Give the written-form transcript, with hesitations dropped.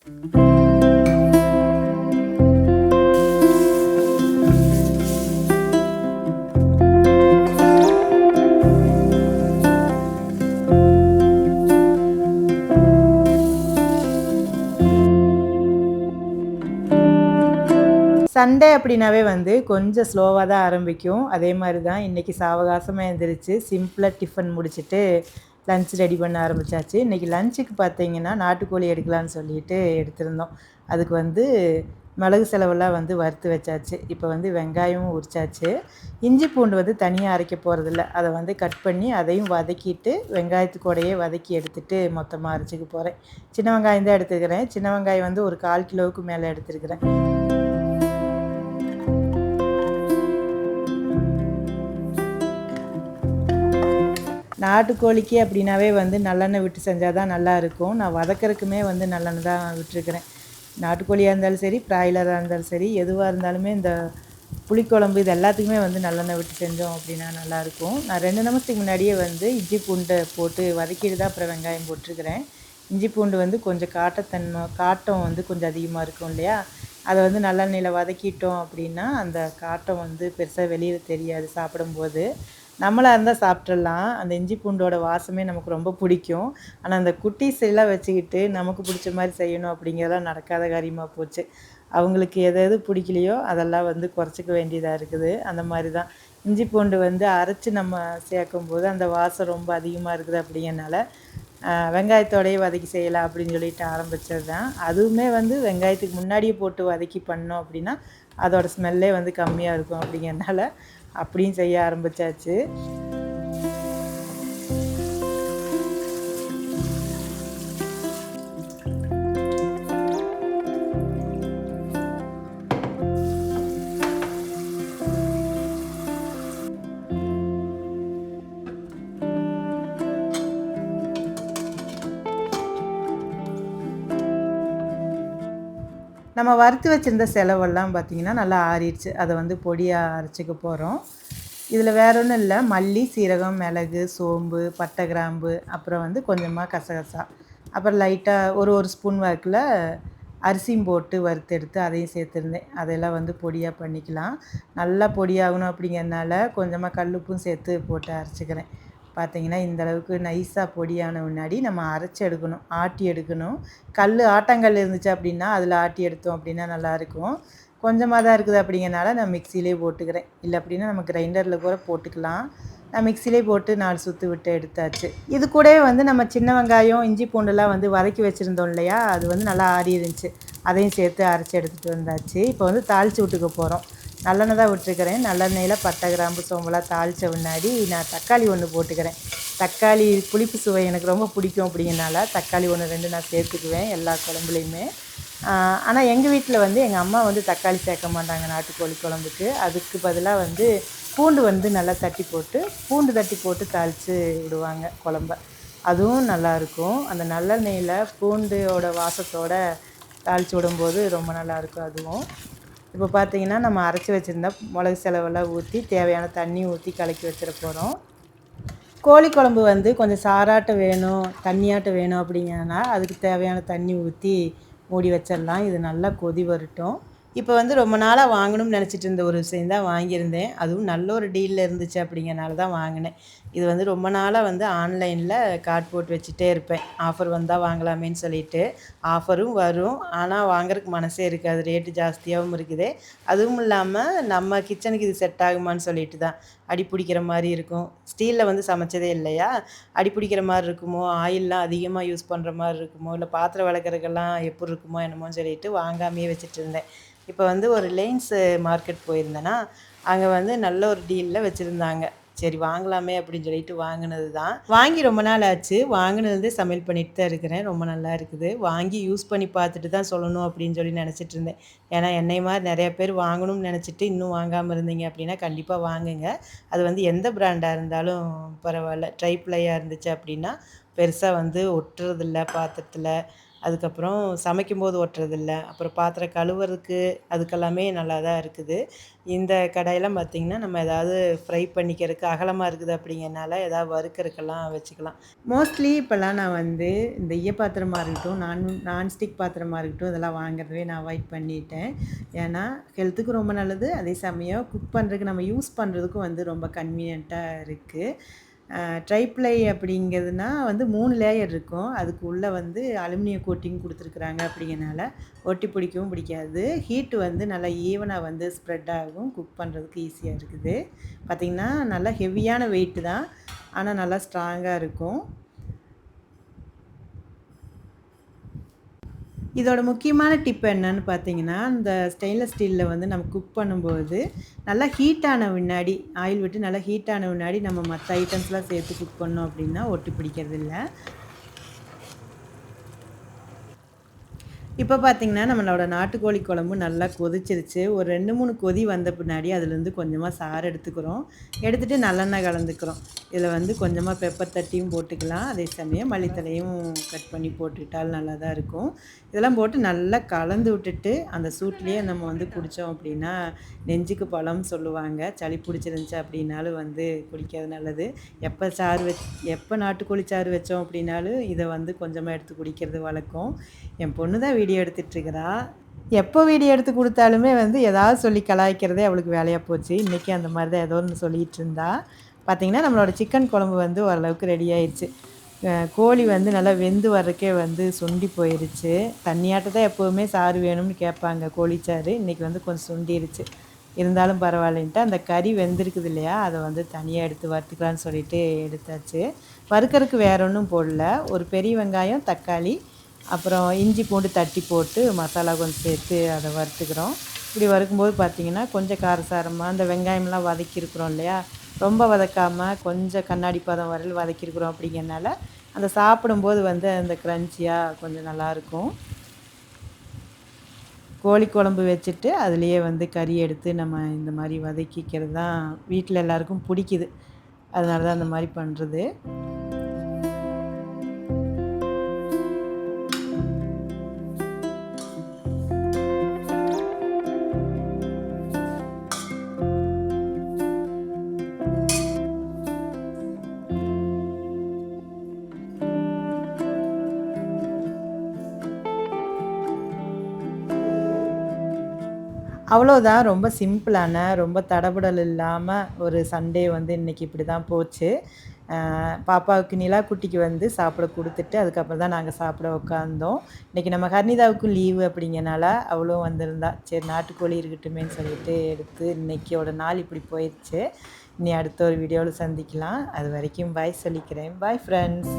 Sunday அப்படின்னாவே வந்து கொஞ்சம் ஸ்லோவாக தான் ஆரம்பிக்கும். அதே மாதிரி தான் இன்றைக்கி சாவகாசமாக எழுந்திரிச்சு சிம்பிளாக டிஃபன் முடிச்சுட்டு லன்ச் ரெடி பண்ண ஆரம்பித்தாச்சு. இன்றைக்கி லஞ்சுக்கு பார்த்தீங்கன்னா நாட்டுக்கோழி எடுக்கலான்னு சொல்லிட்டு எடுத்திருந்தோம். அதுக்கு வந்து மிளகு செலவெல்லாம் வந்து வறுத்து வச்சாச்சு. இப்போ வந்து வெங்காயமும் உரிச்சாச்சு. இஞ்சி பூண்டு வந்து தனியாக அரைக்க போகிறதில்ல, அதை வந்து கட் பண்ணி அதையும் வதக்கிட்டு வெங்காயத்துக்கூடையே வதக்கி எடுத்துகிட்டு மொத்தமாக அரைச்சிக்க போகிறேன். சின்ன வெங்காயம் தான் எடுத்துக்கிறேன். சின்ன வெங்காயம் வந்து ஒரு 1/4 கிலோவுக்கு மேலே எடுத்துருக்கிறேன். நாட்டுக்கோழிக்கு அப்படின்னாவே வந்து நல்லெண்ணெய் விட்டு செஞ்சால் தான் நல்லாயிருக்கும். நான் வதக்கறதுக்குமே வந்து நல்லெண்ணெய் தான் விட்டுருக்கிறேன். நாட்டுக்கோழியாக இருந்தாலும் சரி, பிராய்லராக இருந்தாலும் சரி, எதுவாக இருந்தாலுமே இந்த புளிக்குழம்பு இது எல்லாத்துக்குமே வந்து நல்லெண்ணெய் விட்டு செஞ்சோம் அப்படின்னா நல்லாயிருக்கும். நான் 2 நிமிஷத்துக்கு முன்னாடியே வந்து இஞ்சி பூண்டை போட்டு வதக்கிட்டு தான் அப்புறம் வெங்காயம் போட்டிருக்கிறேன். இஞ்சி பூண்டு வந்து கொஞ்சம் காட்டம் வந்து கொஞ்சம் அதிகமாக இருக்கும் இல்லையா, அதை வந்து நல்லெண்ணெயில் வதக்கிட்டோம் அப்படின்னா அந்த காட்டம் வந்து பெருசாக வெளியில் தெரியாது சாப்பிடும்போது. நம்மளாக இருந்தால் சாப்பிட்றலாம். அந்த இஞ்சி பூண்டோட வாசமே நமக்கு ரொம்ப பிடிக்கும். ஆனால் அந்த குட்டீஸ் எல்லாம் வச்சுக்கிட்டு நமக்கு பிடிச்ச மாதிரி செய்யணும் அப்படிங்கிறதெல்லாம் நடக்காத காரியமாக போச்சு. அவங்களுக்கு எது எது பிடிக்கலையோ அதெல்லாம் வந்து குறைச்சிக்க வேண்டியதாக இருக்குது. அந்த மாதிரி தான் இஞ்சி பூண்டு வந்து அரைச்சி நம்ம சேர்க்கும்போது அந்த வாசம் ரொம்ப அதிகமாக இருக்குது அப்படிங்கிறனால வெங்காயத்தோடையே வதக்கி செய்யலாம் அப்படின்னு சொல்லிட்டு ஆரம்பித்தது தான். அதுவுமே வந்து வெங்காயத்துக்கு முன்னாடியே போட்டு வதக்கி பண்ணோம் அப்படின்னா அதோடய ஸ்மெல்லே வந்து கம்மியாக இருக்கும். அப்படிங்கிறனால அப்படியும் செய்ய ஆரம்பித்தாச்சு. நம்ம வறுத்து வச்சுருந்த செலவெல்லாம் பார்த்திங்கன்னா நல்லா ஆறிடுச்சு. அதை வந்து பொடியாக அரைச்சிக்க போகிறோம். இதில் வேற ஒன்றும் இல்லை, மல்லி, சீரகம், மிளகு, சோம்பு, பட்டை, கிராம்பு, அப்புறம் வந்து கொஞ்சமாக கசகசா, அப்புறம் லைட்டாக ஒரு ஸ்பூன் வாக்கில் அரிசியும் போட்டு வறுத்தெடுத்து அதையும் சேர்த்துருந்தேன். அதெல்லாம் வந்து பொடியாக பண்ணிக்கலாம். நல்லா பொடியாகணும் அப்படிங்கிறதுனால கொஞ்சமாக கல்லுப்பும் சேர்த்து போட்டு அரைச்சிக்கிறேன். பார்த்திங்கன்னா இந்தளவுக்கு நைஸாக பொடியான முன்னாடி நம்ம அரைச்சி எடுக்கணும், ஆட்டி எடுக்கணும். ஆட்டாங்கல் இருந்துச்சு அப்படின்னா அதில் ஆட்டி எடுத்தோம் அப்படின்னா நல்லாயிருக்கும். கொஞ்சமாக தான் இருக்குது அப்படிங்கிறனால நான் மிக்சியிலே போட்டுக்கிறேன். இல்லை அப்படின்னா நம்ம கிரைண்டரில் கூட போட்டுக்கலாம். நான் மிக்சியிலே போட்டு 4 சுற்று விட்டு எடுத்தாச்சு. இது கூடவே வந்து நம்ம சின்ன வெங்காயம், இஞ்சி பூண்டுலாம் வந்து வதக்கி வச்சுருந்தோம் இல்லையா, அது வந்து நல்லா ஆறி இருந்துச்சு. அதையும் சேர்த்து அரைச்சி எடுத்துகிட்டு வந்தாச்சு. இப்போ வந்து தாளித்து விட்டுக்க போகிறோம். நல்லெண்ணெய் தான் விட்டுருக்கிறேன். நல்லெண்ணெயில் பட்டை, கிராம்பு, சோம்பெல்லாம் தாளித்த முன்னாடி நான் தக்காளி 1 போட்டுக்கிறேன். தக்காளி புளிப்பு சுவை எனக்கு ரொம்ப பிடிக்கும் அப்படிங்கிறனால தக்காளி 1, 2 நான் சேர்த்துக்குவேன் எல்லா குழம்புலையுமே. ஆனால் எங்கள் வீட்டில் வந்து எங்கள் அம்மா வந்து தக்காளி சேர்க்க மாட்டாங்க நாட்டுக்கோழி குழம்புக்கு. அதுக்கு பதிலாக வந்து பூண்டு வந்து நல்லா பூண்டு தட்டி போட்டு தாளித்து விடுவாங்க குழம்ப. அதுவும் நல்லாயிருக்கும். அந்த நல்லெண்ணெயில் பூண்டோட வாசத்தோடு தாளித்து விடும்போது ரொம்ப நல்லாயிருக்கும் அதுவும். இப்போ பார்த்திங்கன்னா நம்ம அரைச்சி வச்சுருந்தா மிளகு செலவெல்லாம் ஊற்றி தேவையான தண்ணி ஊற்றி கலக்கி வச்சிட போகிறோம். கோழி குழம்பு வந்து கொஞ்சம் சாராட்டம் வேணும், தண்ணியாட்டம் வேணும் அப்படிங்கிறதுனால அதுக்கு தேவையான தண்ணி ஊற்றி மூடி வச்சிடலாம். இது நல்லா கொதி வரட்டும். இப்போ வந்து ரொம்ப நாளாக வாங்கணும்னு நினச்சிட்டு இருந்த ஒரு விஷயம் தான் வாங்கியிருந்தேன். அதுவும் நல்ல ஒரு டீலில் இருந்துச்சு அப்படிங்கிறனால தான் வாங்கினேன். இது வந்து ரொம்ப நாளாக வந்து ஆன்லைனில் கார்ட் போட்டு வச்சுட்டே இருப்பேன், ஆஃபர் வந்தால் வாங்கலாமேன்னு சொல்லிட்டு. ஆஃபரும் வரும், ஆனால் வாங்குறதுக்கு மனசே இருக்காது, ரேட்டு ஜாஸ்தியாகவும் இருக்குது. அதுவும் இல்லாமல் நம்ம கிச்சனுக்கு இது செட் ஆகுமான்னு சொல்லிட்டு தான். அடி பிடிக்கிற மாதிரி இருக்கும். ஸ்டீலில் வந்து சமைச்சதே இல்லையா, அடி பிடிக்கிற மாதிரி இருக்குமோ, ஆயிலெலாம் அதிகமாக யூஸ் பண்ணுற மாதிரி இருக்குமோ, இல்லை பாத்திரம் விளக்குறதுக்கெல்லாம் எப்படி இருக்குமோ என்னமோன்னு சொல்லிட்டு வாங்காமையே வச்சுட்டு இருந்தேன். இப்போ வந்து ஒரு ரிலையன்ஸ் மார்க்கெட் போயிருந்தேன்னா அங்கே வந்து நல்ல ஒரு டீலில் வச்சுருந்தாங்க. சரி வாங்கலாமே அப்படின்னு சொல்லிட்டு வாங்கினது தான். வாங்கி ரொம்ப நாள் ஆச்சு. வாங்கினது சமையல் பண்ணிட்டு தான் இருக்கிறேன். ரொம்ப நல்லா இருக்குது. வாங்கி யூஸ் பண்ணி பார்த்துட்டு தான் சொல்லணும் அப்படின்னு சொல்லி நினச்சிட்டு இருந்தேன். ஏன்னா என்னை மாதிரி நிறைய பேர் வாங்கணும்னு நினச்சிட்டு இன்னும் வாங்காமல் இருந்தீங்க அப்படின்னா கண்டிப்பாக வாங்குங்க. அது வந்து எந்த பிராண்டாக இருந்தாலும் பரவாயில்ல. ட்ரை ப்ளையாக இருந்துச்சு அப்படின்னா பெருசாக வந்து ஒட்டுறதில்ல பாத்திரத்தில். அதுக்கப்புறம் சமைக்கும்போது ஒட்டுறதில்ல. அப்புறம் பாத்திரம் கழுவுறதுக்கு அதுக்கெல்லாமே நல்லா தான் இருக்குது. இந்த கடாயெல்லாம் பார்த்திங்கன்னா, நம்ம ஏதாவது ஃப்ரை பண்ணிக்கிறதுக்கு அகலமா இருக்குது அப்படிங்கிறனால ஏதாவது வறுக்கிறதுக்கெல்லாம் வச்சுக்கலாம். மோஸ்ட்லி இப்போலாம் நான் வந்து இந்த ஈயப்பாத்திரமா இருக்கட்டும், நான்ஸ்டிக் பாத்திரமா இருக்கட்டும், இதெல்லாம் வாங்குறதவே நான் அவாய்ட் பண்ணிட்டேன். ஏன்னா ஹெல்த்துக்கு ரொம்ப நல்லது. அதே சமயம் குக் பண்ணுறதுக்கு நம்ம யூஸ் பண்ணுறதுக்கும் வந்து ரொம்ப கன்வீனியன்ட்டாக இருக்குது. ட்ரைப்ளை அப்படிங்கிறதுனா வந்து 3 லேயர் இருக்கும். அதுக்கு உள்ளே வந்து அலுமினியம் கோட்டிங் கொடுத்துருக்குறாங்க அப்படிங்கிறனால ஒட்டி பிடிக்கவும் பிடிக்காது. ஹீட்டு வந்து நல்லா ஈவனாக வந்து ஸ்ப்ரெட் ஆகும். குக் பண்ணுறதுக்கு ஈஸியாக இருக்குது. பார்த்திங்கன்னா நல்லா ஹெவியான வெயிட்டு தான், ஆனால் நல்லா ஸ்ட்ராங்காக இருக்கும். இதோட முக்கியமான டிப் என்னன்னு பார்த்தீங்கன்னா, இந்த ஸ்டெயின்லெஸ் ஸ்டீலில் வந்து நம்ம குக் பண்ணும்போது நல்லா ஹீட் ஆன பின்னாடி ஆயில் விட்டு நல்லா ஹீட் ஆன பின்னாடி நம்ம மற்ற ஐட்டம்ஸ்லாம் சேர்த்து குக் பண்ணோம் அப்படின்னா ஒட்டி பிடிக்கிறதில்ல. இப்போ பார்த்திங்கன்னா, நம்மளோட நாட்டுக்கோழி குழம்பு நல்லா கொதிச்சிருச்சு. ஒரு 2, 3 கொதி வந்த பின்னாடி அதுலேருந்து கொஞ்சமாக சாறு எடுத்துக்கிறோம். எடுத்துகிட்டு நல்லெண்ணெய் கலந்துக்கிறோம். இதில் வந்து கொஞ்சமாக பெப்பர் தட்டியும் போட்டுக்கலாம். அதே சமயம் மல்லித்தழையும் கட் பண்ணி போட்டுக்கிட்டால் நல்லா தான் இருக்கும். இதெல்லாம் போட்டு நல்லா கலந்து விட்டுட்டு அந்த சூட்லேயே நம்ம வந்து குடித்தோம் அப்படின்னா நெஞ்சுக்கு பலம்னு சொல்லுவாங்க. சளி பிடிச்சிருந்துச்சி அப்படின்னாலும் வந்து குடிக்கிறது நல்லது. எப்போ எப்போ நாட்டுக்கோழி சாறு வச்சோம் அப்படின்னாலும் இதை வந்து கொஞ்சமாக எடுத்து குடிக்கிறது வழக்கம். என் பொண்ணு தான் வீடியோ எடுத்துகிட்ருக்கிறா. எப்போ வீடியோ எடுத்து கொடுத்தாலுமே வந்து ஏதாவது சொல்லி கலாய்க்கிறதே அவளுக்கு வேலையாக போச்சு. இன்றைக்கி அந்த மாதிரி தான் ஏதோ ஒன்று சொல்லிகிட்டு இருந்தா. பார்த்திங்கன்னா நம்மளோட சிக்கன் குழம்பு வந்து ஓரளவுக்கு ரெடி ஆயிடுச்சு. கோழி வந்து நல்லா வெந்து வர்றதுக்கே வந்து சுண்டி போயிடுச்சு. தண்ணியாட்ட தான் எப்போவுமே சாறு வேணும்னு கேட்பாங்க கோழிச்சாறு. இன்றைக்கி வந்து கொஞ்சம் சுண்டிருச்சு. இருந்தாலும் பரவாயில்லைன்ட்டு அந்த கறி வெந்திருக்குது இல்லையா, அதை வந்து தனியாக எடுத்து வறுத்துக்கலான்னு சொல்லிட்டு எடுத்தாச்சு. வறுக்கிறதுக்கு வேற ஒன்றும் போடல. ஒரு பெரிய வெங்காயம், தக்காளி, அப்புறம் இஞ்சி பூண்டு தட்டி போட்டு மசாலா கொஞ்சம் சேர்த்து அதை வறுத்துக்கிறோம். இப்படி வறுக்கும்போது பார்த்திங்கன்னா கொஞ்சம் காரசாரமாக அந்த வெங்காயம்லாம் வதக்கியிருக்கிறோம் இல்லையா, ரொம்ப வதக்காமல் கொஞ்சம் கண்ணாடி பதம் வரையில் வதக்கியிருக்கிறோம். அப்படிங்கிறனால அந்த சாப்பிடும்போது வந்து அந்த க்ரன்ச்சியாக கொஞ்சம் நல்லாயிருக்கும். கோழி குழம்பு வச்சுட்டு அதுலேயே வந்து கறி எடுத்து நம்ம இந்த மாதிரி வதக்கிக்கிறது தான் வீட்டில் எல்லாருக்கும் பிடிக்குது. அதனால தான் அந்த மாதிரி பண்ணுறது. அவ்வளோதான். ரொம்ப சிம்பிளான, ரொம்ப தடபுடல் இல்லாமல் ஒரு சண்டே வந்து இன்றைக்கி இப்படி தான் போச்சு. பாப்பாவுக்கு நிலாக்குட்டிக்கு வந்து சாப்பிட கொடுத்துட்டு அதுக்கப்புறம் தான் நாங்கள் சாப்பிட உட்காந்தோம். இன்றைக்கி நம்ம ஹர்னிதாவுக்கும் லீவு அப்படிங்கிறனால அவளும் வந்திருந்தா. சரி நாட்டுக்கோழி இருக்கட்டுமேன்னு சொல்லிட்டு எடுத்து இன்றைக்கியோட நாள் இப்படி போயிடுச்சு. இனி அடுத்த ஒரு வீடியோவில் சந்திக்கலாம். அது வரைக்கும் பாய் சொல்லிக்கிறேன். Bye friends.